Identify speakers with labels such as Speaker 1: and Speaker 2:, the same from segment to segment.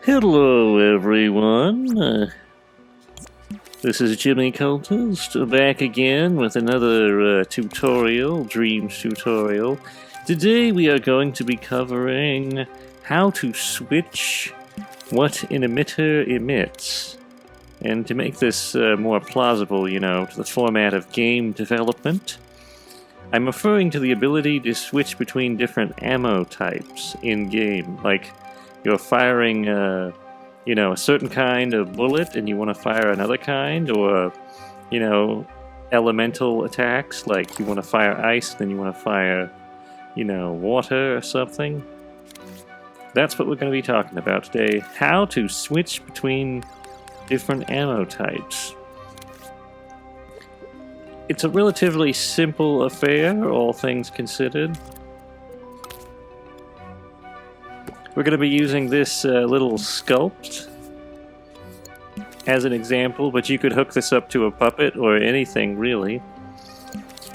Speaker 1: Hello, everyone. This is Jimmy Cultist, back again with another tutorial, Dreams tutorial. Today we are going to be covering how to switch what an emitter emits. And to make this more plausible, to the format of game development, I'm referring to the ability to switch between different ammo types in-game, like you're firing, a certain kind of bullet and you want to fire another kind, or, elemental attacks, like you want to fire ice, then you want to fire, water or something. That's what we're going to be talking about today, how to switch between different ammo types. It's a relatively simple affair, all things considered. We're going to be using this little sculpt as an example, but you could hook this up to a puppet or anything, really.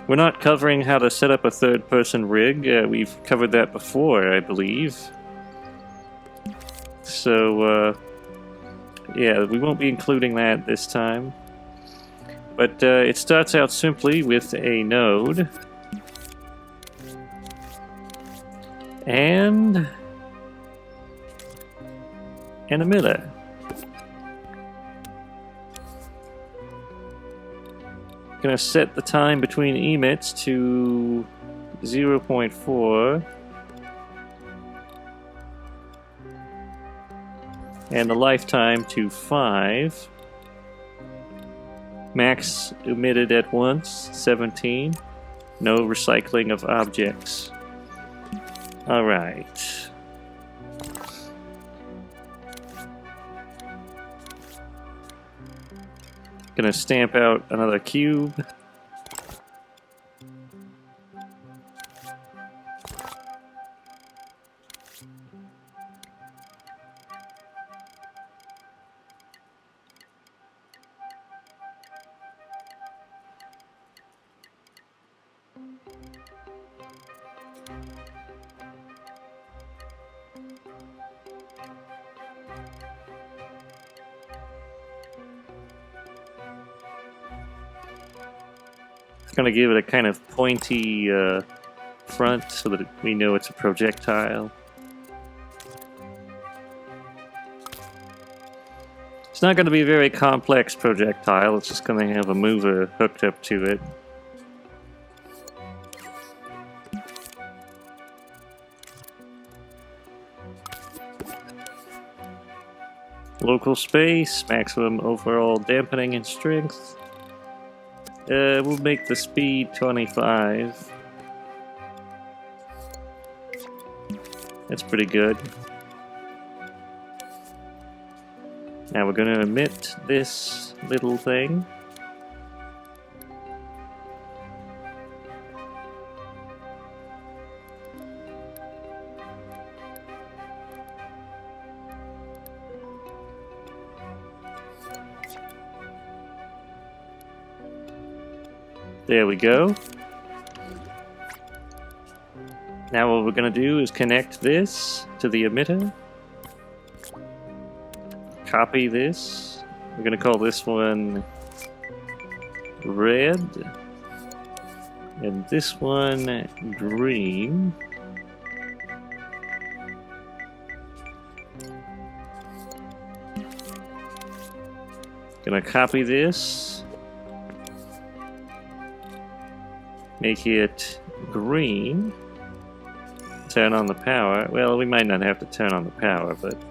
Speaker 1: We're not covering how to set up a third-person rig. We've covered that before, I believe. So, yeah, we won't be including that this time. But it starts out simply with a node and an emitter. Gonna set the time between emits to 0.4 and the lifetime to 5. Max emitted at once, 17. No recycling of objects. Alright. Gonna stamp out another cube. Going to give it a kind of pointy front so that we know it's a projectile. It's not going to be a very complex projectile, it's just going to have a mover hooked up to it. Local space, maximum overall dampening and strength. We'll make the speed 25. That's pretty good. Now we're going to emit this little thing. There we go. Now what we're going to do is connect this to the emitter. Copy this. We're going to call this one red. And this one green. Going to copy this. Make it green. Turn on the power. Well, we might not have to turn on the power, but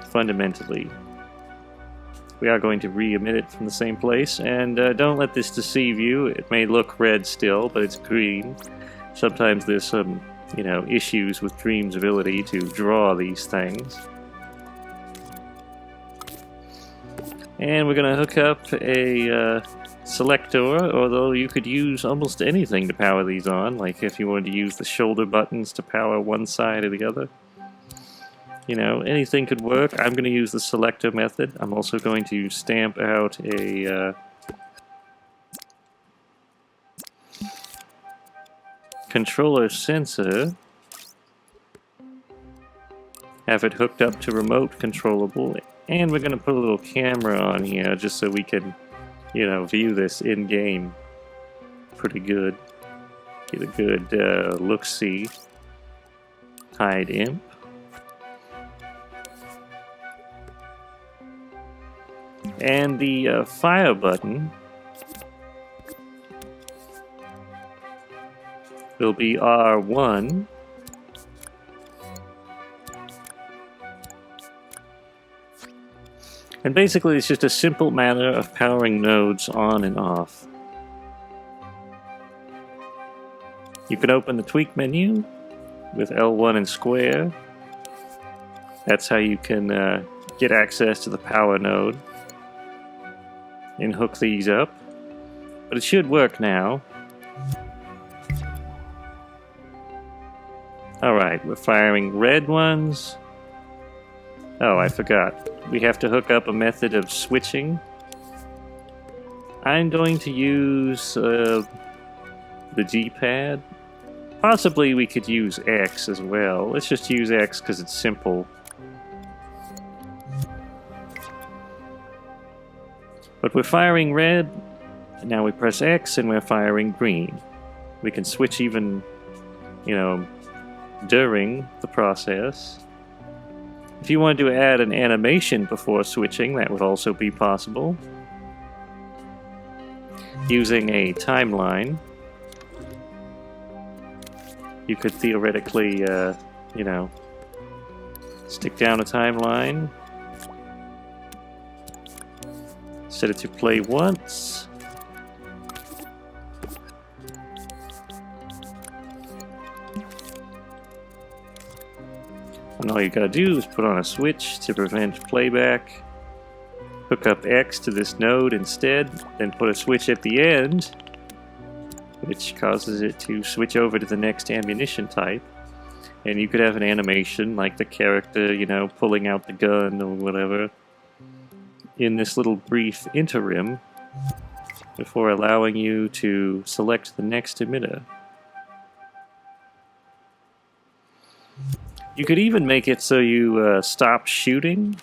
Speaker 1: fundamentally, we are going to re-emit it from the same place. And don't let this deceive you. It may look red still, but it's green. Sometimes there's some, issues with Dream's ability to draw these things. And we're going to hook up a selector, although you could use almost anything to power these on, like if you wanted to use the shoulder buttons to power one side or the other. Anything could work. I'm going to use the selector method. I'm also going to stamp out a controller sensor have it hooked up to remote controllable, and we're going to put a little camera on here just so we can, you know, view this in-game pretty good. Get a good look-see. Hide imp. And the fire button will be R1. And basically it's just a simple matter of powering nodes on and off. You can open the tweak menu with L1 and square. That's how you can get access to the power node and hook these up. But it should work now. Alright, we're firing red ones. Oh, I forgot. We have to hook up a method of switching. I'm going to use the D-pad. Possibly we could use X as well. Let's just use X because it's simple. But we're firing red, and now we press X and we're firing green. We can switch even, you know, during the process. If you wanted to add an animation before switching, that would also be possible. Using a timeline, you could theoretically, you know, stick down a timeline, set it to play once, and all you gotta do is put on a switch to prevent playback, hook up X to this node instead, then put a switch at the end, which causes it to switch over to the next ammunition type. And you could have an animation like the character, you know, pulling out the gun or whatever in this little brief interim before allowing you to select the next emitter. You could even make it so you stop shooting.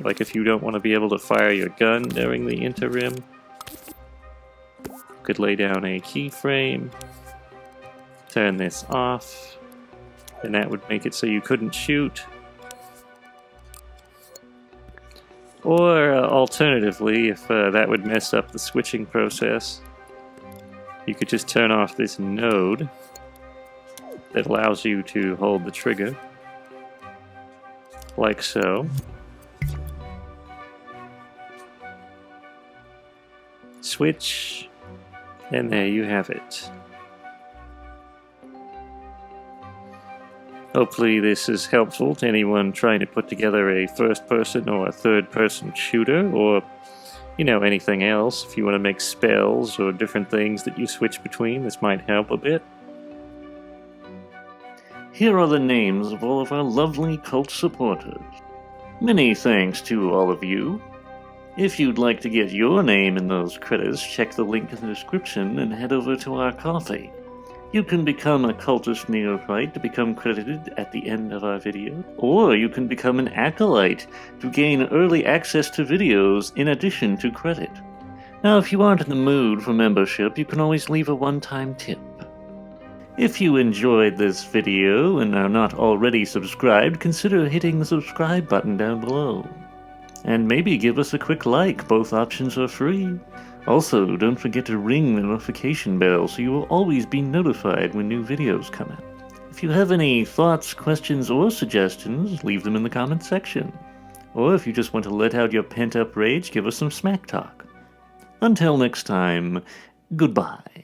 Speaker 1: Like if you don't want to be able to fire your gun during the interim. You could lay down a keyframe, turn this off, and that would make it so you couldn't shoot. Or alternatively, if that would mess up the switching process, you could just turn off this node that allows you to hold the trigger, like so. Switch, and there you have it. Hopefully this is helpful to anyone trying to put together a first-person or a third-person shooter, or, you know, anything else. If you want to make spells or different things that you switch between, this might help a bit. Here are the names of all of our lovely cult supporters. Many thanks to all of you. If you'd like to get your name in those credits, check the link in the description and head over to our Ko-fi. You can become a cultist neophyte to become credited at the end of our video, or you can become an acolyte to gain early access to videos in addition to credit. Now, if you aren't in the mood for membership, you can always leave a one-time tip. If you enjoyed this video and are not already subscribed, consider hitting the subscribe button down below. And maybe give us a quick like, both options are free. Also, don't forget to ring the notification bell so you will always be notified when new videos come out. If you have any thoughts, questions, or suggestions, leave them in the comments section. Or if you just want to let out your pent-up rage, give us some smack talk. Until next time, goodbye.